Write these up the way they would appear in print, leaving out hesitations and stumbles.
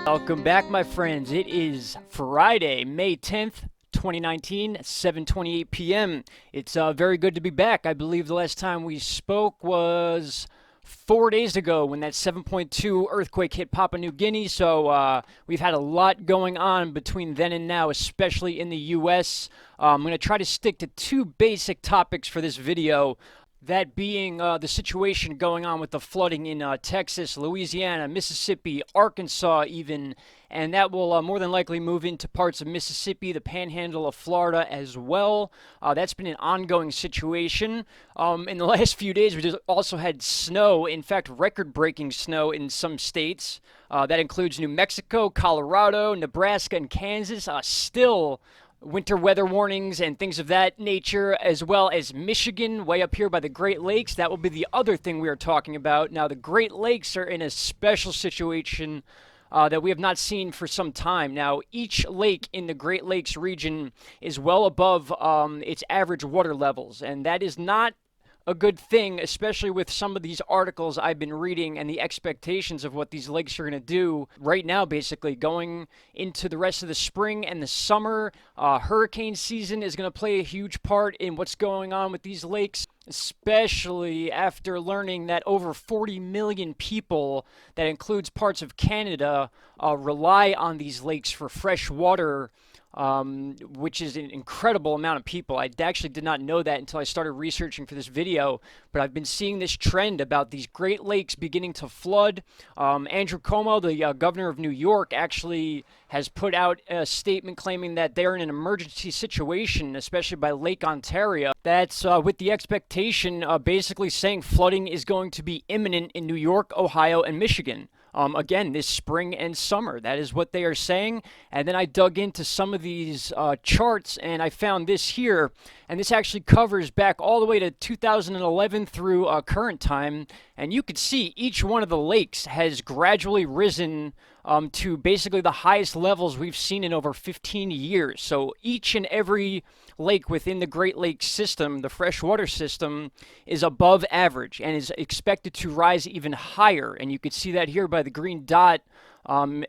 Welcome back, my friends. It is Friday, May 10th, 2019, 7:28 p.m. It's very good to be back. I believe the last time we spoke was 4 days ago when that 7.2 earthquake hit Papua New Guinea. So we've had a lot going on between then and now, especially in the U.S. I'm going to try to stick to two basic topics for this video. That being the situation going on with the flooding in Texas, Louisiana, Mississippi, Arkansas even, and that will more than likely move into parts of Mississippi, the panhandle of Florida as well. That's been an ongoing situation. In the last few days, we just also had snow, in fact, record-breaking snow in some states. That includes New Mexico, Colorado, Nebraska, and Kansas. Still winter weather warnings and things of that nature, as well as Michigan, way up here by the Great Lakes. That will be the other thing we are talking about. Now, the Great Lakes are in a special situation that we have not seen for some time. Now, each lake in the Great Lakes region is well above its average water levels, and that is not a good thing, especially with some of these articles I've been reading and the expectations of what these lakes are going to do right now, basically going into the rest of the spring and the summer. Hurricane season is going to play a huge part in what's going on with these lakes, especially after learning that over 40 million people, that includes parts of Canada, rely on these lakes for fresh water. Which is an incredible amount of people. I actually did not know that until I started researching for this video, but I've been seeing this trend about these Great Lakes beginning to flood. Andrew Cuomo, the governor of New York, actually has put out a statement claiming that they're in an emergency situation, especially by Lake Ontario. That's with the expectation of basically saying flooding is going to be imminent in New York, Ohio, and Michigan. Again, this spring and summer. That is what they are saying. And then I dug into some of these charts, and I found this here. And this actually covers back all the way to 2011 through current time. And you could see each one of the lakes has gradually risen to basically the highest levels we've seen in over 15 years. So each and every lake within the Great Lakes system, the freshwater system, is above average and is expected to rise even higher. And you could see that here by the green dot.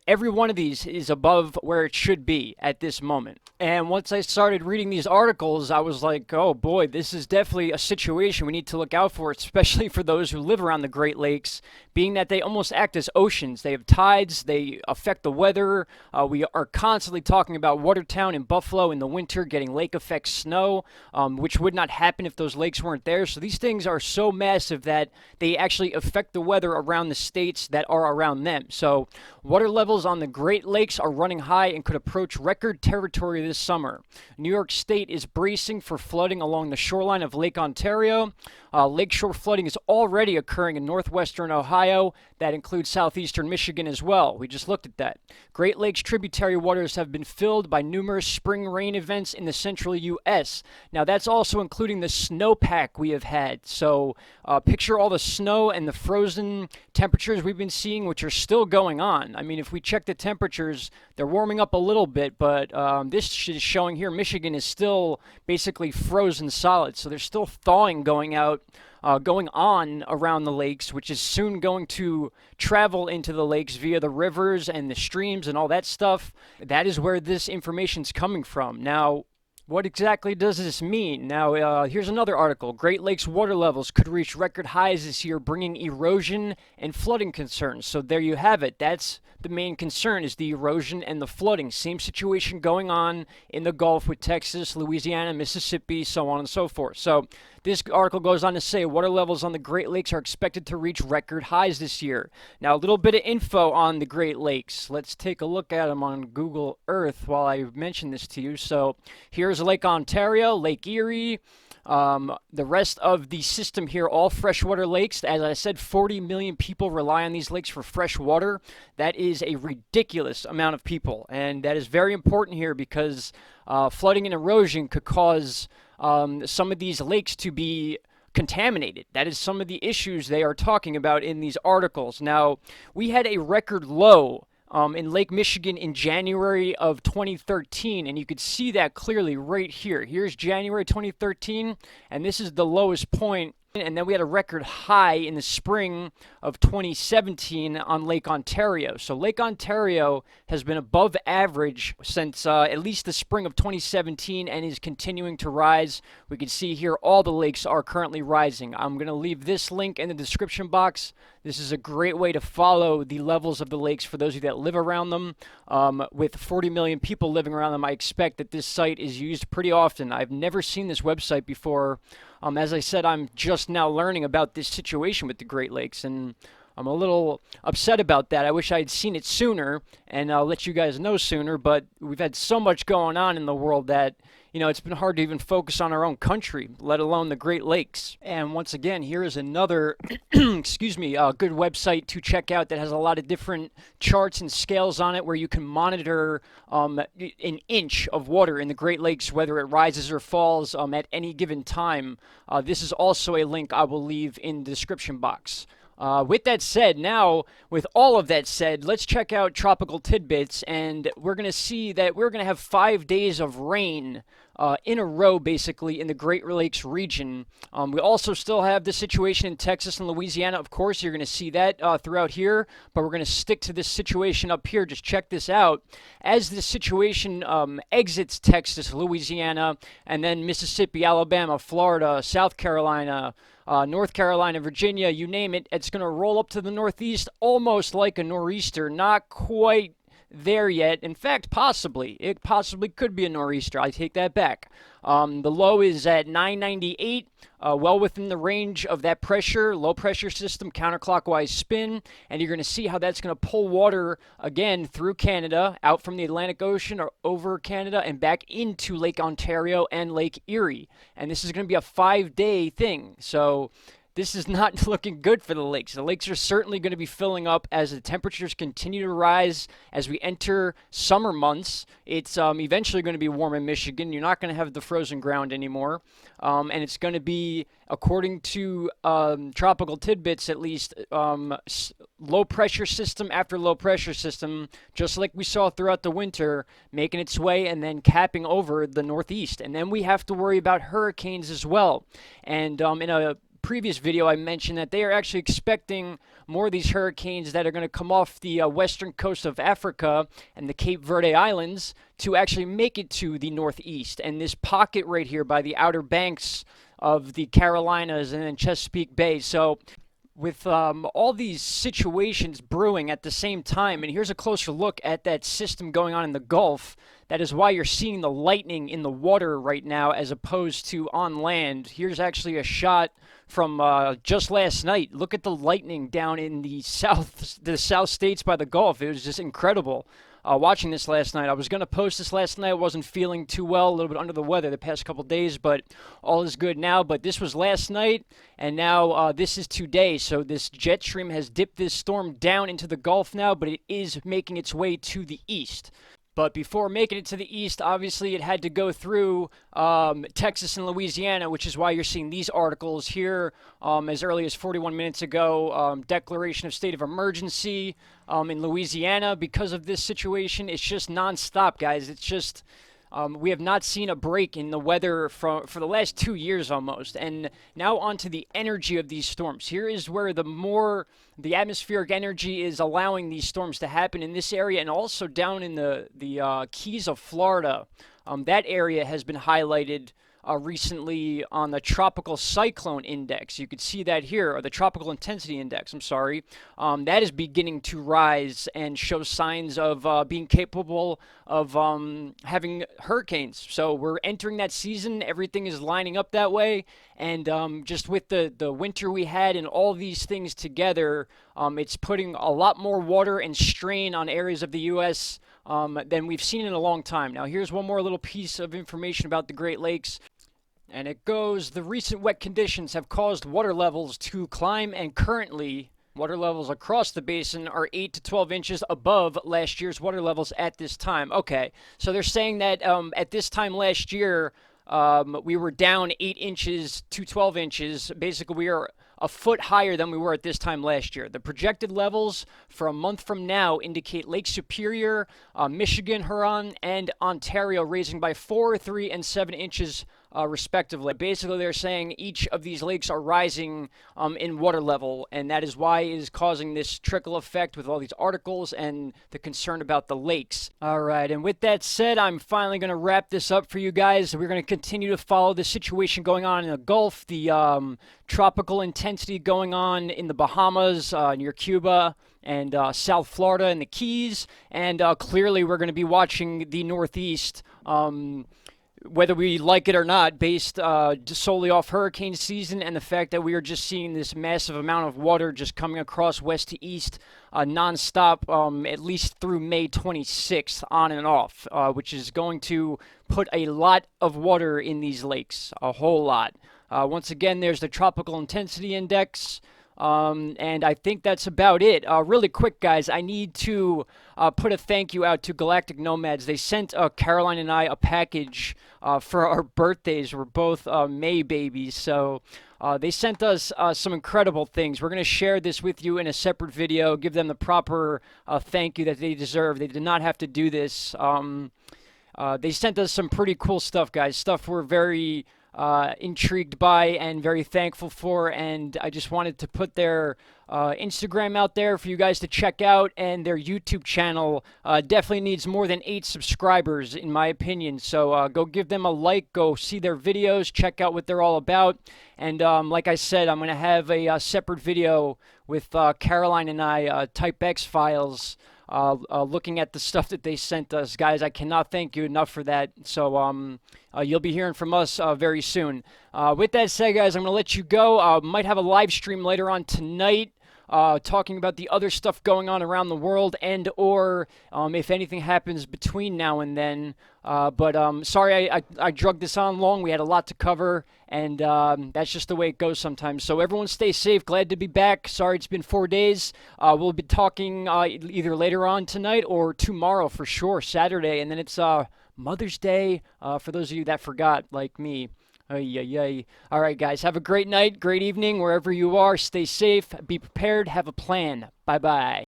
Every one of these is above where it should be at this moment. And once I started reading these articles, I was like, oh boy, this is definitely a situation we need to look out for, especially for those who live around the Great Lakes, being that they almost act as oceans. They have tides, they affect the weather. We are constantly talking about Watertown and Buffalo in the winter getting lake effect snow, which would not happen if those lakes weren't there. So these things are so massive that they actually affect the weather around the states that are around them. So water levels on the Great Lakes are running high and could approach record territory this summer. New York State is bracing for flooding along the shoreline of Lake Ontario. Lakeshore flooding is already occurring in northwestern Ohio. That includes southeastern Michigan as well. We just looked at that. Great Lakes tributary waters have been filled by numerous spring rain events in the central U.S. Now, that's also including the snowpack we have had. So picture all the snow and the frozen temperatures we've been seeing, which are still going on. I mean, if we check the temperatures, they're warming up a little bit, but this is showing here Michigan is still basically frozen solid. So there's still thawing going on around the lakes, which is soon going to travel into the lakes via the rivers and the streams and all that stuff. That is where this information's coming from. Now, what exactly does this mean? Now, here's another article. Great Lakes water levels could reach record highs this year, bringing erosion and flooding concerns. So there you have it. That's the main concern, is the erosion and the flooding. Same situation going on in the Gulf with Texas, Louisiana, Mississippi, so on and so forth. So this article goes on to say water levels on the Great Lakes are expected to reach record highs this year. Now, a little bit of info on the Great Lakes. Let's take a look at them on Google Earth while I mention this to you. So here's Lake Ontario, Lake Erie, the rest of the system here, all freshwater lakes. As I said, 40 million people rely on these lakes for fresh water. That is a ridiculous amount of people, and that is very important here because flooding and erosion could cause some of these lakes to be contaminated. That is some of the issues they are talking about in these articles. Now, we had a record low in Lake Michigan in January of 2013, and you could see that clearly right here. Here's January 2013, and this is the lowest point And then we had a record high in the spring of 2017 on Lake Ontario. So Lake Ontario has been above average since at least the spring of 2017 and is continuing to rise. We can see here all the lakes are currently rising. I'm going to leave this link in the description box. This is a great way to follow the levels of the lakes for those of you that live around them. With 40 million people living around them, I expect that this site is used pretty often. I've never seen this website before. As I said, I'm just now learning about this situation with the Great Lakes, and I'm a little upset about that. I wish I had seen it sooner, and I'll let you guys know sooner, but we've had so much going on in the world that, it's been hard to even focus on our own country, let alone the Great Lakes. And once again, here is another, excuse me, good website to check out that has a lot of different charts and scales on it where you can monitor an inch of water in the Great Lakes, whether it rises or falls at any given time. This is also a link I will leave in the description box. With that said, now, with all of that said, let's check out Tropical Tidbits, and we're going to see that we're going to have 5 days of rain in a row, basically, in the Great Lakes region. We also still have the situation in Texas and Louisiana. Of course, you're going to see that throughout here, but we're going to stick to this situation up here. Just check this out. As this situation exits Texas, Louisiana, and then Mississippi, Alabama, Florida, South Carolina, North Carolina, Virginia, you name it, it's going to roll up to the northeast almost like a nor'easter. Not quite there yet. In fact, possibly. It possibly could be a nor'easter. I take that back. The low is at 998, well within the range of that pressure, low pressure system, counterclockwise spin, and you're going to see how that's going to pull water again through Canada, out from the Atlantic Ocean or over Canada and back into Lake Ontario and Lake Erie. And this is going to be a 5-day thing. So this is not looking good for the lakes. The lakes are certainly going to be filling up as the temperatures continue to rise as we enter summer months. It's eventually going to be warm in Michigan. You're not going to have the frozen ground anymore. And it's going to be, according to Tropical Tidbits at least, low pressure system after low pressure system, just like we saw throughout the winter, making its way and then capping over the northeast. And then we have to worry about hurricanes as well. And in a previous video, I mentioned that they are actually expecting more of these hurricanes that are going to come off the western coast of Africa and the Cape Verde Islands to actually make it to the northeast. And this pocket right here by the Outer Banks of the Carolinas and then Chesapeake Bay. So with all these situations brewing at the same time, and here's a closer look at that system going on in the Gulf. That is why you're seeing the lightning in the water right now as opposed to on land. Here's actually a shot from just last night. Look at the lightning down in the south states by the Gulf. It was just incredible. Watching this last night. I was going to post this last night. I wasn't feeling too well, a little bit under the weather the past couple days, but all is good now. But this was last night, and now this is today. So this jet stream has dipped this storm down into the Gulf now, but it is making its way to the east. But before making it to the east, obviously it had to go through Texas and Louisiana, which is why you're seeing these articles here as early as 41 minutes ago. Declaration of state of emergency in Louisiana because of this situation. It's just nonstop, guys. It's just we have not seen a break in the weather for the last 2 years almost. And now onto the energy of these storms. Here is where the atmospheric energy is allowing these storms to happen in this area and also down in the Keys of Florida. That area has been highlighted recently on the Tropical Cyclone Index. You could see that here, or the Tropical Intensity Index, I'm sorry. That is beginning to rise and show signs of being capable of having hurricanes. So we're entering that season. Everything is lining up that way. And just with the winter we had and all these things together, it's putting a lot more water and strain on areas of the U.S. Than we've seen in a long time. Now, here's one more little piece of information about the Great Lakes. And it goes, the recent wet conditions have caused water levels to climb, and currently water levels across the basin are 8 to 12 inches above last year's water levels at this time. Okay, so they're saying that at this time last year, we were down 8 inches to 12 inches. Basically, we are a foot higher than we were at this time last year. The projected levels for a month from now indicate Lake Superior, Michigan, Huron, and Ontario raising by 4, 3, and 7 inches respectively. Basically, they're saying each of these lakes are rising in water level, and that is why it is causing this trickle effect with all these articles and the concern about the lakes. All right, and with that said, I'm finally going to wrap this up for you guys. We're going to continue to follow the situation going on in the Gulf, the tropical intensity going on in the Bahamas, near Cuba, and South Florida and the Keys, and clearly we're going to be watching the Northeast, whether we like it or not, based solely off hurricane season and the fact that we are just seeing this massive amount of water just coming across west to east nonstop, at least through May 26th, on and off, which is going to put a lot of water in these lakes, a whole lot. Once again, there's the Tropical Intensity Index. And I think that's about it. Really quick, guys, I need to put a thank you out to Galactic Nomads. They sent Caroline and I a package for our birthdays. We're both May babies, so they sent us some incredible things. We're going to share this with you in a separate video, give them the proper thank you that they deserve. They did not have to do this. They sent us some pretty cool stuff, guys, stuff we're very intrigued by and very thankful for, and I just wanted to put their Instagram out there for you guys to check out, and their YouTube channel definitely needs more than 8 subscribers in my opinion, so go give them a like, go see their videos, check out what they're all about, and like I said, I'm going to have a separate video with Caroline and I, Type X Files, looking at the stuff that they sent us. Guys, I cannot thank you enough for that. So you'll be hearing from us very soon. With that said, guys, I'm going to let you go. Might have a live stream later on tonight, talking about the other stuff going on around the world, and or if anything happens between now and then. But sorry I drugged this on long. We had a lot to cover, and that's just the way it goes sometimes. So everyone stay safe. Glad to be back. Sorry it's been 4 days. We'll be talking either later on tonight or tomorrow for sure, Saturday. And then it's Mother's Day, for those of you that forgot, like me. Ay, ay, ay. All right, guys, have a great night, great evening, wherever you are. Stay safe, be prepared, have a plan. Bye-bye.